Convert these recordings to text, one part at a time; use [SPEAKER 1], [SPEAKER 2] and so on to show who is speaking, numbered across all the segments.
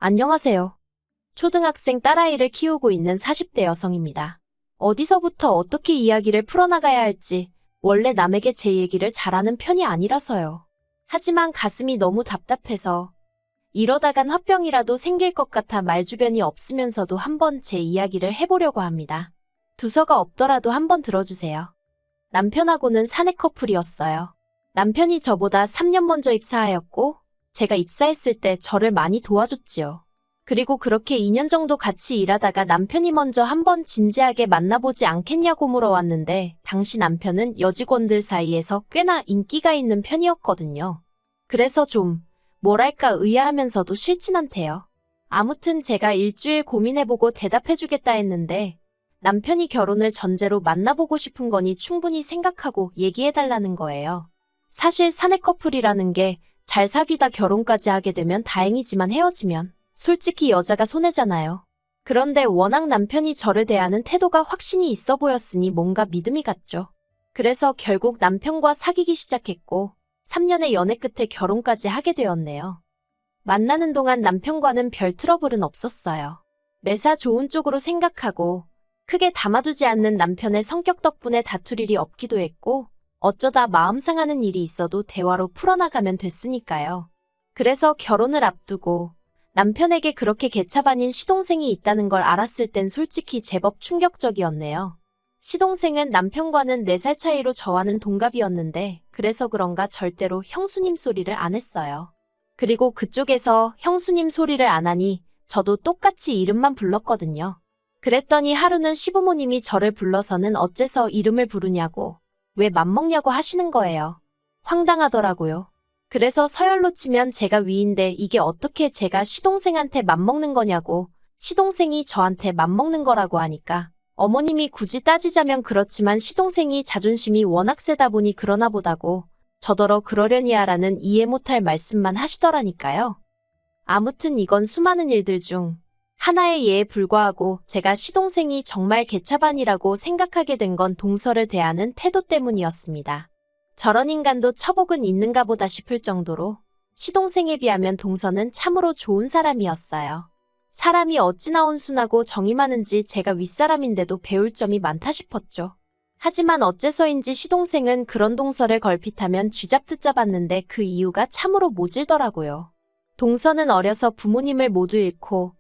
[SPEAKER 1] 안녕하세요. 초등학생 딸아이를 키우고 있는 40대 여성입니다. 어디서부터 어떻게 이야기를 풀어나가야 할지 원래 남에게 제 얘기를 잘하는 편이 아니라서요. 하지만 가슴이 너무 답답해서 이러다간 화병이라도 생길 것 같아 말주변이 없으면서도 한번 제 이야기를 해보려고 합니다. 두서가 없더라도 한번 들어주세요. 남편하고는 사내 커플이었어요. 남편이 저보다 3년 먼저 입사하였고 제가 입사했을 때 저를 많이 도와줬지요. 그리고 그렇게 2년 정도 같이 일하다가 남편이 먼저 한번 진지하게 만나보지 않겠냐고 물어왔는데 당시 남편은 여직원들 사이에서 꽤나 인기가 있는 편이었거든요. 그래서 좀 뭐랄까 의아하면서도 싫진 않대요. 아무튼 제가 일주일 고민해보고 대답해주겠다 했는데 남편이 결혼을 전제로 만나보고 싶은 거니 충분히 생각하고 얘기해달라는 거예요. 사실 사내 커플이라는 게 잘 사귀다 결혼까지 하게 되면 다행이지만 헤어지면 솔직히 여자가 손해잖아요. 그런데 워낙 남편이 저를 대하는 태도가 확신이 있어 보였으니 뭔가 믿음이 갔죠. 그래서 결국 남편과 사귀기 시작했고 3년의 연애 끝에 결혼까지 하게 되었네요. 만나는 동안 남편과는 별 트러블은 없었어요. 매사 좋은 쪽으로 생각하고 크게 담아두지 않는 남편의 성격 덕분에 다툴 일이 없기도 했고 어쩌다 마음 상하는 일이 있어도 대화로 풀어나가면 됐으니까요. 그래서 결혼을 앞두고 남편에게 그렇게 개차반인 시동생이 있다는 걸 알았을 땐 솔직히 제법 충격적이었네요. 시동생은 남편과는 4살 차이로 저와는 동갑이었는데 그래서 그런가 절대로 형수님 소리를 안 했어요. 그리고 그쪽에서 형수님 소리를 안 하니 저도 똑같이 이름만 불렀거든요. 그랬더니 하루는 시부모님이 저를 불러서는 어째서 이름을 부르냐고 왜 맘먹냐고 하시는 거예요. 황당하더라고요. 그래서 서열로 치면 제가 위인데 이게 어떻게 제가 시동생한테 맘먹는 거냐고 시동생이 저한테 맘먹는 거라고 하니까 어머님이 굳이 따지자면 그렇지만 시동생이 자존심이 워낙 세다 보니 그러나 보다고 저더러 그러려니야 라는 이해 못할 말씀만 하시더라니까요. 아무튼 이건 수많은 일들 중 하나의 예에 불과하고 제가 시동생이 정말 개차반이라고 생각하게 된 건 동서를 대하는 태도 때문이었습니다. 저런 인간도 처복은 있는가 보다 싶을 정도로 시동생에 비하면 동서는 참으로 좋은 사람이었어요. 사람이 어찌나 온순하고 정이 많은지 제가 윗사람인데도 배울 점이 많다 싶었죠. 하지만 어째서인지 시동생은 그런 동서를 걸핏하면 쥐잡듯 잡았는데 그 이유가 참으로 모질더라고요. 동서는 어려서 부모님을 모두 잃고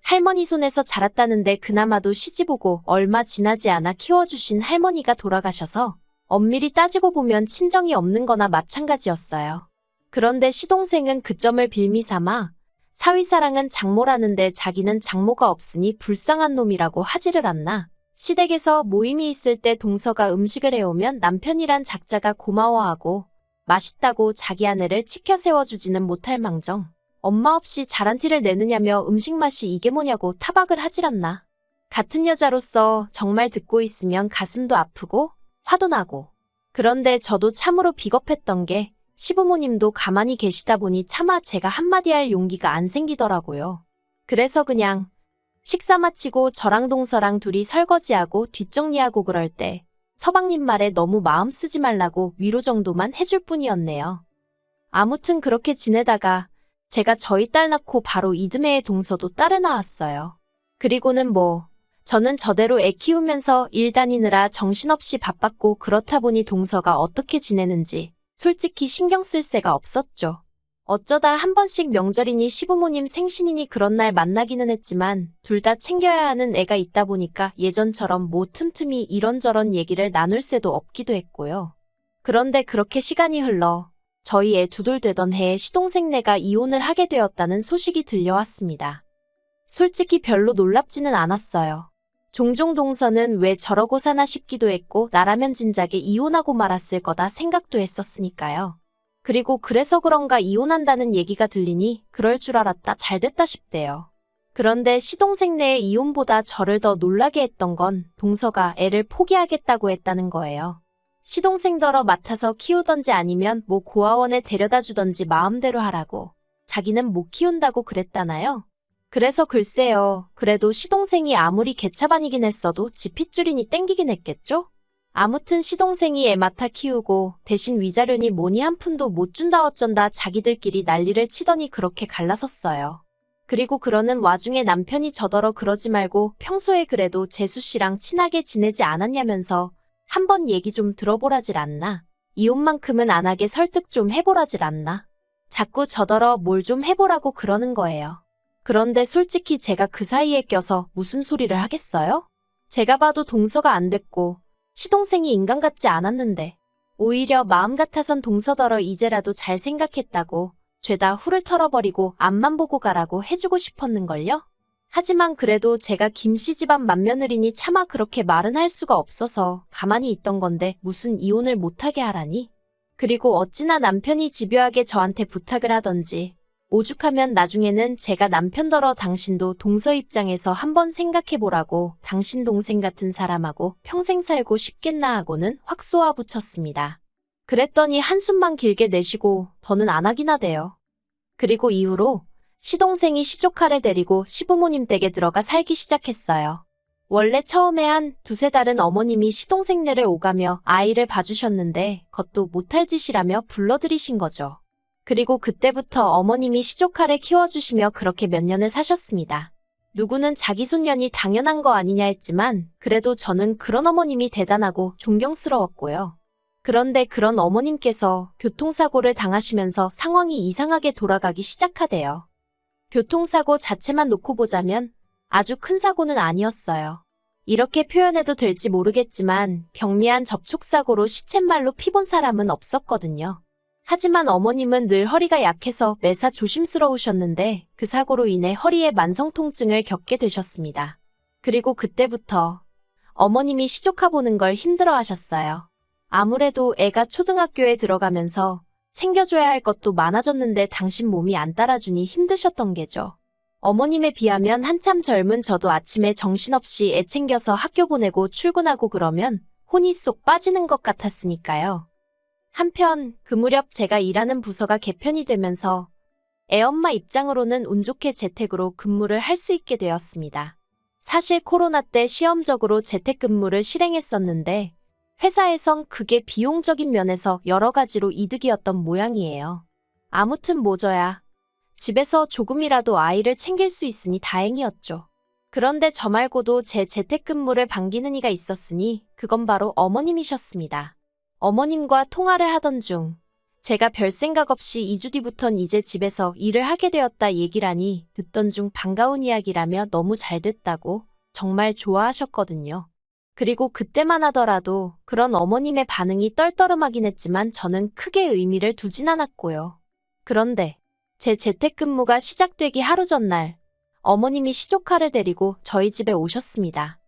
[SPEAKER 1] 할머니 손에서 자랐다는데 그나마도 시집오고 얼마 지나지 않아 키워주신 할머니가 돌아가셔서 엄밀히 따지고 보면 친정이 없는 거나 마찬가지였어요. 그런데 시동생은 그 점을 빌미삼아 사위사랑은 장모라는데 자기는 장모가 없으니 불쌍한 놈이라고 하지를 않나. 시댁에서 모임이 있을 때 동서가 음식을 해오면 남편이란 작자가 고마워하고 맛있다고 자기 아내를 치켜 세워주지는 못할 망정 엄마 없이 잘한 티를 내느냐며 음식 맛이 이게 뭐냐고 타박을 하질 않나. 같은 여자로서 정말 듣고 있으면 가슴도 아프고 화도 나고. 그런데 저도 참으로 비겁했던 게 시부모님도 가만히 계시다 보니 차마 제가 한마디 할 용기가 안 생기더라고요. 그래서 그냥 식사 마치고 저랑 동서랑 둘이 설거지하고 뒷정리하고 그럴 때 서방님 말에 너무 마음 쓰지 말라고 위로 정도만 해줄 뿐이었네요. 아무튼 그렇게 지내다가 제가 저희 딸 낳고 바로 이듬해에 동서도 딸을 낳았어요. 그리고는 저는 저대로 애 키우면서 일 다니느라 정신없이 바빴고 그렇다 보니 동서가 어떻게 지내는지 솔직히 신경 쓸 새가 없었죠. 어쩌다 한 번씩 명절이니 시부모님 생신이니 그런 날 만나기는 했지만 둘 다 챙겨야 하는 애가 있다 보니까 예전처럼 틈틈이 이런저런 얘기를 나눌 새도 없기도 했고요. 그런데 그렇게 시간이 흘러 저희 애 두돌 되던 해에 시동생네가 이혼을 하게 되었다는 소식이 들려왔습니다. 솔직히 별로 놀랍지는 않았어요. 종종 동서는 왜 저러고 사나 싶기도 했고 나라면 진작에 이혼하고 말았을 거다 생각도 했었으니까요. 그리고 그래서 그런가 이혼한다는 얘기가 들리니 그럴 줄 알았다 잘됐다 싶대요. 그런데 시동생네의 이혼보다 저를 더 놀라게 했던 건 동서가 애를 포기하겠다고 했다는 거예요. 시동생더러 맡아서 키우던지 아니면 고아원에 데려다 주던지 마음대로 하라고. 자기는 못 키운다고 그랬다나요? 그래서 글쎄요. 그래도 시동생이 아무리 개차반이긴 했어도 지 핏줄이니 땡기긴 했겠죠? 아무튼 시동생이 애 맡아 키우고 대신 위자료니 뭐니 한 푼도 못 준다 어쩐다 자기들끼리 난리를 치더니 그렇게 갈라섰어요. 그리고 그러는 와중에 남편이 저더러 그러지 말고 평소에 그래도 재수 씨랑 친하게 지내지 않았냐면서 한번 얘기 좀 들어보라질 않나. 이혼만큼은 안 하게 설득 좀 해보라질 않나. 자꾸 저더러 뭘 좀 해보라고 그러는 거예요. 그런데 솔직히 제가 그 사이에 껴서 무슨 소리를 하겠어요? 제가 봐도 동서가 안 됐고 시동생이 인간 같지 않았는데 오히려 마음 같아선 동서더러 이제라도 잘 생각했다고 죄다 후를 털어버리고 앞만 보고 가라고 해주고 싶었는걸요? 하지만 그래도 제가 김씨 집안 맏며느리니 차마 그렇게 말은 할 수가 없어서 가만히 있던 건데 무슨 이혼을 못하게 하라니? 그리고 어찌나 남편이 집요하게 저한테 부탁을 하던지 오죽하면 나중에는 제가 남편더러 당신도 동서 입장에서 한번 생각해보라고 당신 동생 같은 사람하고 평생 살고 싶겠나 하고는 확 쏘아붙였습니다. 그랬더니 한숨만 길게 내쉬고 더는 안 하긴 하대요. 그리고 이후로 시동생이 시조카를 데리고 시부모님 댁에 들어가 살기 시작했어요. 원래 처음에 한 두세 달은 어머님이 시동생네를 오가며 아이를 봐주셨는데 그것도 못할 짓이라며 불러들이신 거죠. 그리고 그때부터 어머님이 시조카를 키워주시며 그렇게 몇 년을 사셨습니다. 누구는 자기 손년이 당연한 거 아니냐 했지만 그래도 저는 그런 어머님이 대단하고 존경스러웠고요. 그런데 그런 어머님께서 교통사고를 당하시면서 상황이 이상하게 돌아가기 시작하대요. 교통사고 자체만 놓고 보자면 아주 큰 사고는 아니었어요. 이렇게 표현해도 될지 모르겠지만 경미한 접촉사고로 시쳇말로 피본 사람은 없었거든요. 하지만 어머님은 늘 허리가 약해서 매사 조심스러우셨는데 그 사고로 인해 허리에 만성통증을 겪게 되셨습니다. 그리고 그때부터 어머님이 시조카 보는 걸 힘들어하셨어요. 아무래도 애가 초등학교에 들어가면서 챙겨줘야 할 것도 많아졌는데 당신 몸이 안 따라주니 힘드셨던 게죠. 어머님에 비하면 한참 젊은 저도 아침에 정신없이 애 챙겨서 학교 보내고 출근하고 그러면 혼이 쏙 빠지는 것 같았으니까요. 한편 그 무렵 제가 일하는 부서가 개편이 되면서 애엄마 입장으로는 운 좋게 재택으로 근무를 할 수 있게 되었습니다. 사실 코로나 때 시험적으로 재택근무를 실행했었는데 회사에선 그게 비용적인 면에서 여러 가지로 이득이었던 모양이에요. 아무튼 뭐져야 집에서 조금이라도 아이를 챙길 수 있으니 다행이었죠. 그런데 저 말고도 제 재택근무를 반기는 이가 있었으니 그건 바로 어머님이셨습니다. 어머님과 통화를 하던 중 제가 별 생각 없이 2주 뒤부턴 이제 집에서 일을 하게 되었다 얘기라니 듣던 중 반가운 이야기라며 너무 잘 됐다고 정말 좋아하셨거든요. 그리고 그때만 하더라도 그런 어머님의 반응이 떨떠름하긴 했지만 저는 크게 의미를 두진 않았고요. 그런데 제 재택근무가 시작되기 하루 전날 어머님이 시조카를 데리고 저희 집에 오셨습니다.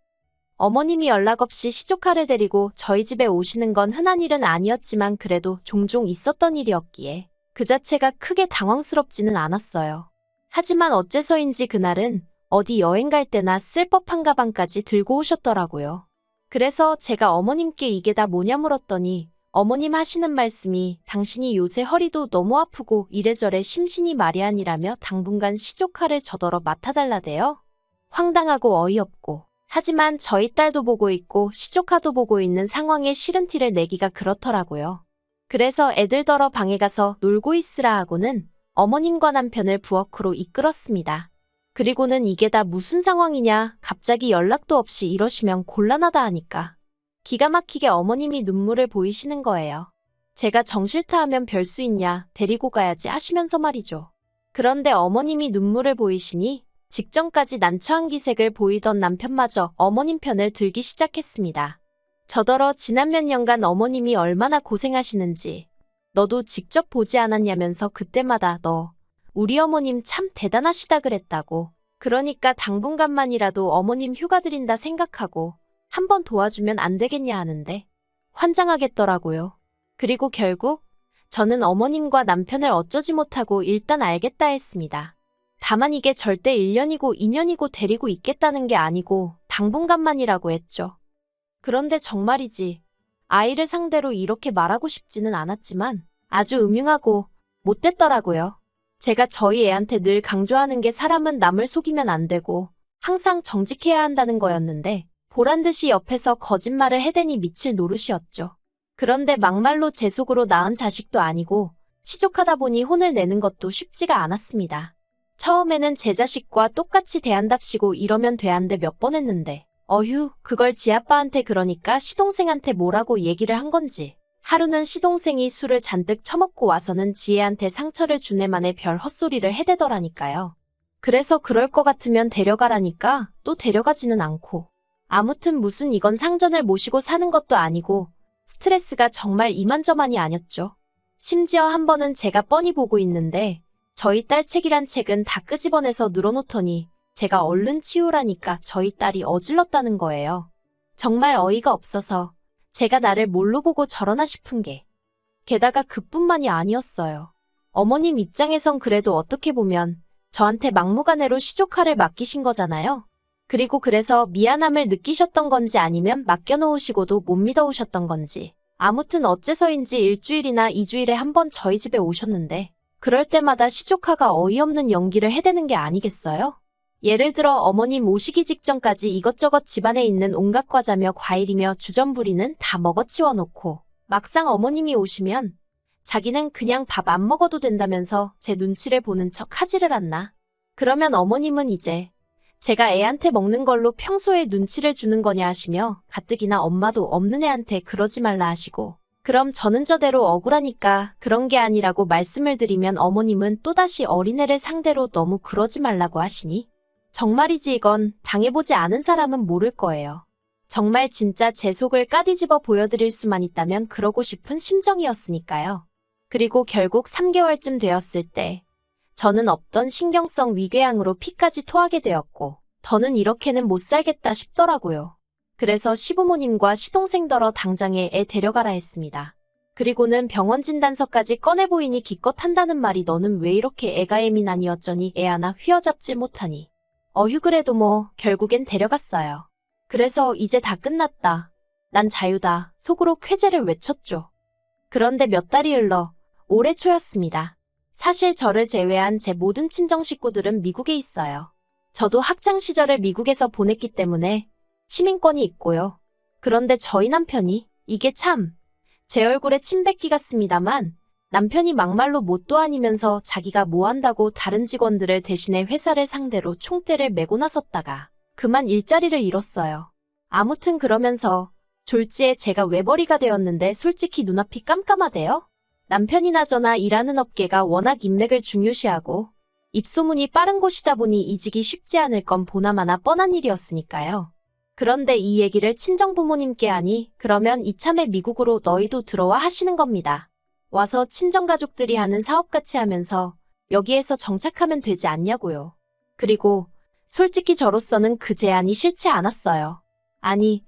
[SPEAKER 1] 어머님이 연락 없이 시조카를 데리고 저희 집에 오시는 건 흔한 일은 아니었지만 그래도 종종 있었던 일이었기에 그 자체가 크게 당황스럽지는 않았어요. 하지만 어째서인지 그날은 어디 여행 갈 때나 쓸 법한 가방까지 들고 오셨더라고요. 그래서 제가 어머님께 이게 다 뭐냐 물었더니 어머님 하시는 말씀이 당신이 요새 허리도 너무 아프고 이래저래 심신이 말이 아니라며 당분간 시조카를 저더러 맡아달라대요. 황당하고 어이없고 하지만 저희 딸도 보고 있고 시조카도 보고 있는 상황에 싫은 티를 내기가 그렇더라고요. 그래서 애들더러 방에 가서 놀고 있으라 하고는 어머님과 남편을 부엌으로 이끌었습니다. 그리고는 이게 다 무슨 상황이냐 갑자기 연락도 없이 이러시면 곤란하다 하니까 기가 막히게 어머님이 눈물을 보이시는 거예요. 제가 정 싫다 하면 별 수 있냐 데리고 가야지 하시면서 말이죠. 그런데 어머님이 눈물을 보이시니 직전까지 난처한 기색을 보이던 남편마저 어머님 편을 들기 시작했습니다. 저더러 지난 몇 년간 어머님이 얼마나 고생하시는지 너도 직접 보지 않았냐면서 그때마다 너 우리 어머님 참 대단하시다 그랬다고. 그러니까 당분간만이라도 어머님 휴가 드린다 생각하고 한번 도와주면 안 되겠냐 하는데 환장하겠더라고요. 그리고 결국 저는 어머님과 남편을 어쩌지 못하고 일단 알겠다 했습니다. 다만 이게 절대 1년이고 2년이고 데리고 있겠다는 게 아니고 당분간만이라고 했죠. 그런데 정말이지 아이를 상대로 이렇게 말하고 싶지는 않았지만 아주 음흉하고 못됐더라고요. 제가 저희 애한테 늘 강조하는 게 사람은 남을 속이면 안 되고 항상 정직해야 한다는 거였는데 보란듯이 옆에서 거짓말을 해대니 미칠 노릇이었죠. 그런데 막말로 제 속으로 낳은 자식도 아니고 시족하다 보니 혼을 내는 것도 쉽지가 않았습니다. 처음에는 제 자식과 똑같이 대한답시고 이러면 돼안돼 몇 번 했는데 어휴 그걸 지 아빠한테 그러니까 시동생한테 뭐라고 얘기를 한 건지 하루는 시동생이 술을 잔뜩 처먹고 와서는 지혜한테 상처를 주네만에 별 헛소리를 해대더라니까요. 그래서 그럴 것 같으면 데려가라니까 또 데려가지는 않고 아무튼 무슨 이건 상전을 모시고 사는 것도 아니고 스트레스가 정말 이만저만이 아니었죠. 심지어 한 번은 제가 뻔히 보고 있는데 저희 딸 책이란 책은 다 끄집어내서 늘어놓더니 제가 얼른 치우라니까 저희 딸이 어질렀다는 거예요. 정말 어이가 없어서 제가 나를 뭘로 보고 저러나 싶은 게 게다가 그뿐만이 아니었어요. 어머님 입장에선 그래도 어떻게 보면 저한테 막무가내로 시조카를 맡기신 거잖아요. 그리고 그래서 미안함을 느끼셨던 건지 아니면 맡겨놓으시고도 못 믿어오셨던 건지 아무튼 어째서인지 일주일이나 2주일에 한 번 저희 집에 오셨는데 그럴 때마다 시조카가 어이없는 연기를 해대는 게 아니겠어요? 예를 들어 어머님 오시기 직전까지 이것저것 집안에 있는 온갖 과자며 과일이며 주전부리는 다 먹어치워 놓고 막상 어머님이 오시면 자기는 그냥 밥 안 먹어도 된다면서 제 눈치를 보는 척 하지를 않나. 그러면 어머님은 이제 제가 애한테 먹는 걸로 평소에 눈치를 주는 거냐 하시며 가뜩이나 엄마도 없는 애한테 그러지 말라 하시고 그럼 저는 저대로 억울하니까 그런 게 아니라고 말씀을 드리면 어머님은 또다시 어린애를 상대로 너무 그러지 말라고 하시니 정말이지 이건 당해보지 않은 사람은 모를 거예요. 정말 진짜 제 속을 까뒤집어 보여드릴 수만 있다면 그러고 싶은 심정이었으니까요. 그리고 결국 3개월쯤 되었을 때 저는 없던 신경성 위궤양으로 피까지 토하게 되었고 더는 이렇게는 못 살겠다 싶더라고요. 그래서 시부모님과 시동생더러 당장에 애 데려가라 했습니다. 그리고는 병원 진단서까지 꺼내 보이니 기껏 한다는 말이 너는 왜 이렇게 애가 예민하니 어쩌니 애 하나 휘어잡질 못하니 어휴 그래도 뭐 결국엔 데려갔어요. 그래서 이제 다 끝났다. 난 자유다. 속으로 쾌재를 외쳤죠. 그런데 몇 달이 흘러 올해 초였습니다. 사실 저를 제외한 제 모든 친정 식구들은 미국에 있어요. 저도 학창 시절을 미국에서 보냈기 때문에 시민권이 있고요. 그런데 저희 남편이 이게 참 제 얼굴에 침 뱉기 같습니다만 남편이 막말로 뭣도 아니면서 자기가 뭐 한다고 다른 직원들을 대신해 회사를 상대로 총대를 메고 나섰다가 그만 일자리를 잃었어요. 아무튼 그러면서 졸지에 제가 외벌이가 되었는데 솔직히 눈앞이 깜깜하대요. 남편이나 저나 일하는 업계가 워낙 인맥을 중요시하고 입소문이 빠른 곳이다 보니 이직이 쉽지 않을 건 보나마나 뻔한 일이었으니까요. 그런데 이 얘기를 친정부모님께 하니 그러면 이참에 미국으로 너희도 들어와 하시는 겁니다. 와서 친정가족들이 하는 사업같이 하면서 여기에서 정착하면 되지 않냐고요. 그리고 솔직히 저로서는 그 제안이 싫지 않았어요. 아니,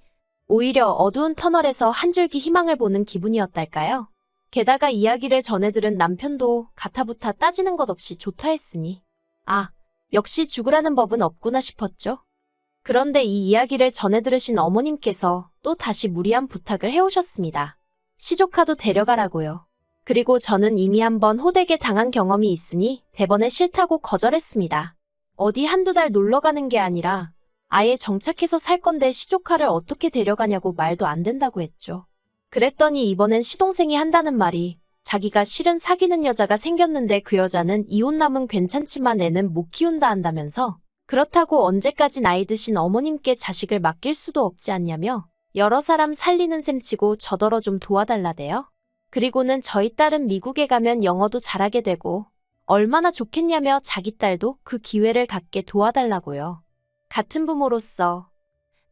[SPEAKER 1] 오히려 어두운 터널에서 한 줄기 희망을 보는 기분이었달까요? 게다가 이야기를 전해들은 남편도 가타부타 따지는 것 없이 좋다 했으니 아, 역시 죽으라는 법은 없구나 싶었죠. 그런데 이 이야기를 전해들으신 어머님께서 또 다시 무리한 부탁을 해오셨습니다. 시조카도 데려가라고요. 그리고 저는 이미 한번 호되게 당한 경험이 있으니 대번에 싫다고 거절했습니다. 어디 한두 달 놀러 가는 게 아니라 아예 정착해서 살 건데 시조카를 어떻게 데려가냐고 말도 안 된다고 했죠. 그랬더니 이번엔 시동생이 한다는 말이 자기가 실은 사귀는 여자가 생겼는데 그 여자는 이혼남은 괜찮지만 애는 못 키운다 한다면서 그렇다고 언제까지 나이 드신 어머님께 자식을 맡길 수도 없지 않냐며 여러 사람 살리는 셈치고 저더러 좀 도와달라대요. 그리고는 저희 딸은 미국에 가면 영어도 잘하게 되고 얼마나 좋겠냐며 자기 딸도 그 기회를 갖게 도와달라고요. 같은 부모로서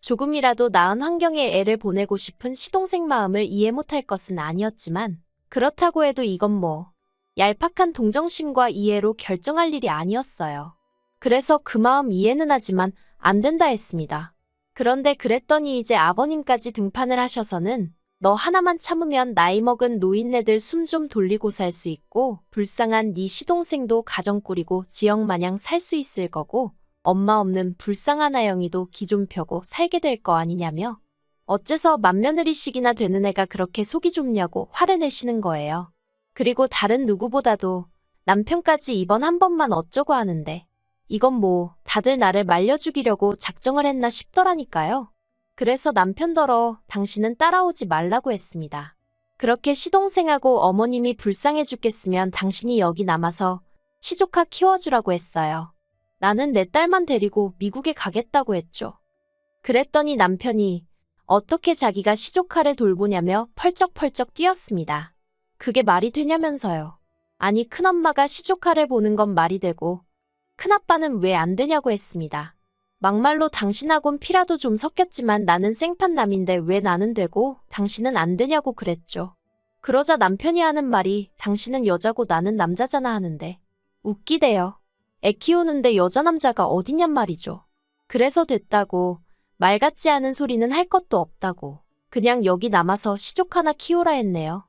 [SPEAKER 1] 조금이라도 나은 환경에 애를 보내고 싶은 시동생 마음을 이해 못할 것은 아니었지만 그렇다고 해도 이건 뭐 얄팍한 동정심과 이해로 결정할 일이 아니었어요. 그래서 그 마음 이해는 하지만 안 된다 했습니다. 그런데 그랬더니 이제 아버님까지 등판을 하셔서는 너 하나만 참으면 나이 먹은 노인네들 숨 좀 돌리고 살 수 있고 불쌍한 네 시동생도 가정 꾸리고 지역마냥 살 수 있을 거고 엄마 없는 불쌍한 아영이도 기 좀 펴고 살게 될 거 아니냐며 어째서 맏며느리씩이나 되는 애가 그렇게 속이 좁냐고 화를 내시는 거예요. 그리고 다른 누구보다도 남편까지 이번 한 번만 어쩌고 하는데 이건 뭐 다들 나를 말려 죽이려고 작정을 했나 싶더라니까요. 그래서 남편더러 당신은 따라오지 말라고 했습니다. 그렇게 시동생하고 어머님이 불쌍해 죽겠으면 당신이 여기 남아서 시조카 키워주라고 했어요. 나는 내 딸만 데리고 미국에 가겠다고 했죠. 그랬더니 남편이 어떻게 자기가 시조카를 돌보냐며 펄쩍펄쩍 뛰었습니다. 그게 말이 되냐면서요. 아니, 큰엄마가 시조카를 보는 건 말이 되고 큰아빠는 왜 안 되냐고 했습니다. 막말로 당신하곤 피라도 좀 섞였지만 나는 생판남인데 왜 나는 되고 당신은 안 되냐고 그랬죠. 그러자 남편이 하는 말이 당신은 여자고 나는 남자잖아 하는데 웃기대요. 애 키우는데 여자 남자가 어디냔 말이죠. 그래서 됐다고 말 같지 않은 소리는 할 것도 없다고 그냥 여기 남아서 시족 하나 키우라 했네요.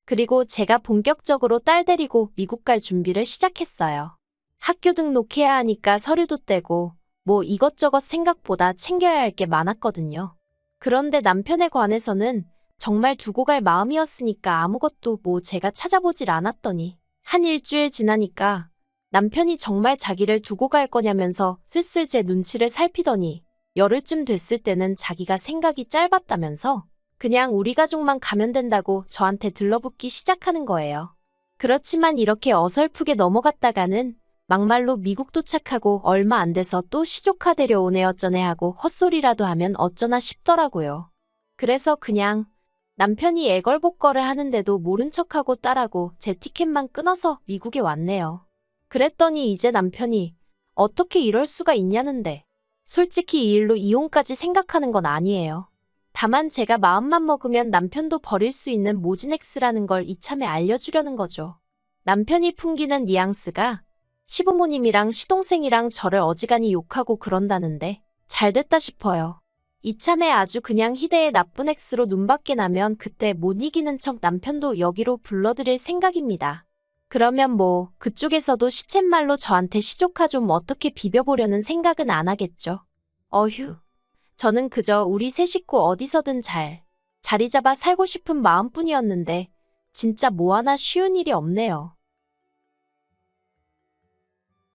[SPEAKER 1] 그리고 제가 본격적으로 딸 데리고 미국 갈 준비를 시작했어요. 학교 등록해야 하니까 서류도 떼고 뭐 이것저것 생각보다 챙겨야 할 게 많았거든요. 그런데 남편에 관해서는 정말 두고 갈 마음이었으니까 아무것도 뭐 제가 찾아보질 않았더니 한 일주일 지나니까 남편이 정말 자기를 두고 갈 거냐면서 슬슬 제 눈치를 살피더니 열흘쯤 됐을 때는 자기가 생각이 짧았다면서 그냥 우리 가족만 가면 된다고 저한테 들러붙기 시작하는 거예요. 그렇지만 이렇게 어설프게 넘어갔다가는 막말로 미국 도착하고 얼마 안 돼서 또 시조카 데려오네 어쩌네 하고 헛소리라도 하면 어쩌나 싶더라고요. 그래서 그냥 남편이 애걸복걸을 하는데도 모른 척하고 딸하고 제 티켓만 끊어서 미국에 왔네요. 그랬더니 이제 남편이 어떻게 이럴 수가 있냐는데 솔직히 이 일로 이혼까지 생각하는 건 아니에요. 다만 제가 마음만 먹으면 남편도 버릴 수 있는 모진엑스라는 걸 이참에 알려주려는 거죠. 남편이 풍기는 뉘앙스가 시부모님이랑 시동생이랑 저를 어지간히 욕하고 그런다는데 잘됐다 싶어요. 이참에 아주 그냥 희대의 나쁜 X로 눈밖에 나면 그때 못 이기는 척 남편도 여기로 불러들일 생각입니다. 그러면 뭐 그쪽에서도 시쳇말로 저한테 시조카 좀 어떻게 비벼보려는 생각은 안 하겠죠. 어휴. 저는 그저 우리 세 식구 어디서든 잘 자리 잡아 살고 싶은 마음뿐이었는데 진짜 뭐 하나 쉬운 일이 없네요.